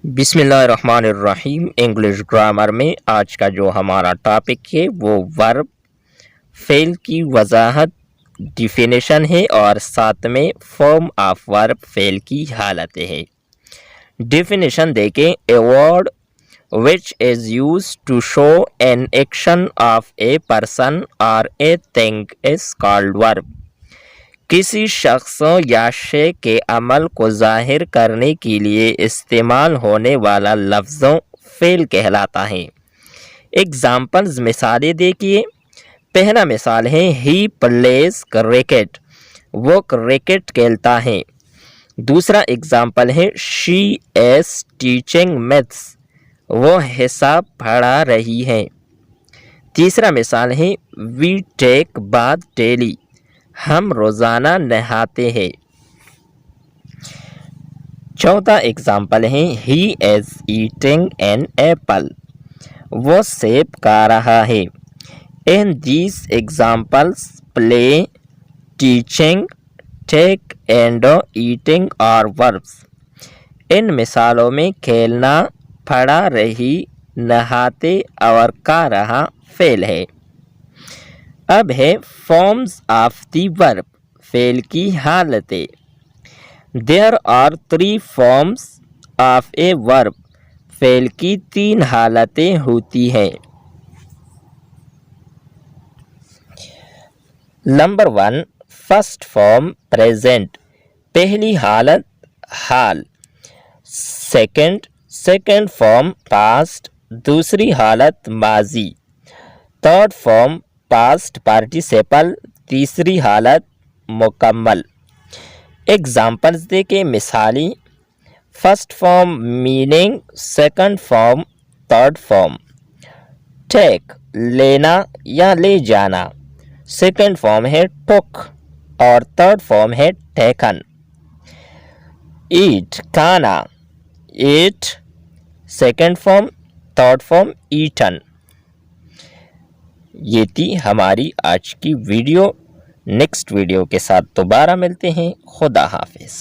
بسم اللہ الرحمن الرحیم۔ انگلش گرامر میں آج کا جو ہمارا ٹاپک ہے وہ ورب فعل کی وضاحت ڈیفینیشن ہے اور ساتھ میں فارم آف ورب فعل کی حالتیں ہے۔ ڈیفینیشن دیکھیں، a word which is used to show an action of a person or a thing is called verb۔ کسی شخص یا شے کے عمل کو ظاہر کرنے کے لیے استعمال ہونے والا لفظوں فعل کہلاتا ہے۔ ایگزامپلز مثالیں دیکھیے۔ پہلا مثال ہے ہی پلیز کرکٹ، وہ کرکٹ کھیلتا ہے۔ دوسرا ایگزامپل ہے شی از ٹیچنگ میتھس، وہ حساب پڑھا رہی ہے۔ تیسرا مثال ہے وی ٹیک باتھ ڈیلی، ہم روزانہ نہاتے ہیں۔ چوتھا ایگزامپل ہے he is eating an apple, وہ سیب کھا رہا ہے۔ In these examples play, teaching, take and eating are verbs. ان مثالوں میں کھیلنا، پڑھا رہی، نہاتے اور کھا رہا فعل ہے۔ اب ہے فارمز آف دی ورب، فعل کی حالتیں۔ دیر آر 3 فارمز آف اے ورب، فعل کی 3 حالتیں ہوتی ہیں۔ نمبر 1، فرسٹ فارم پریزنٹ، پہلی حالت حال۔ سیکنڈ فارم پاسٹ، دوسری حالت ماضی۔ تھرڈ فارم پاسٹ پارٹیسپل، تیسری حالت مکمل۔ ایگزامپلز دیکھیں، مثالی: first form meaning, second form third form. Take لینا یا لے جانا، سیکنڈ فارم ہے ٹک اور تھرڈ فارم ہے ٹیکن۔ ایٹ کھانا، ate second form third form eaten. یہ تھی ہماری آج کی ویڈیو۔ نیکسٹ ویڈیو کے ساتھ دوبارہ ملتے ہیں۔ خدا حافظ۔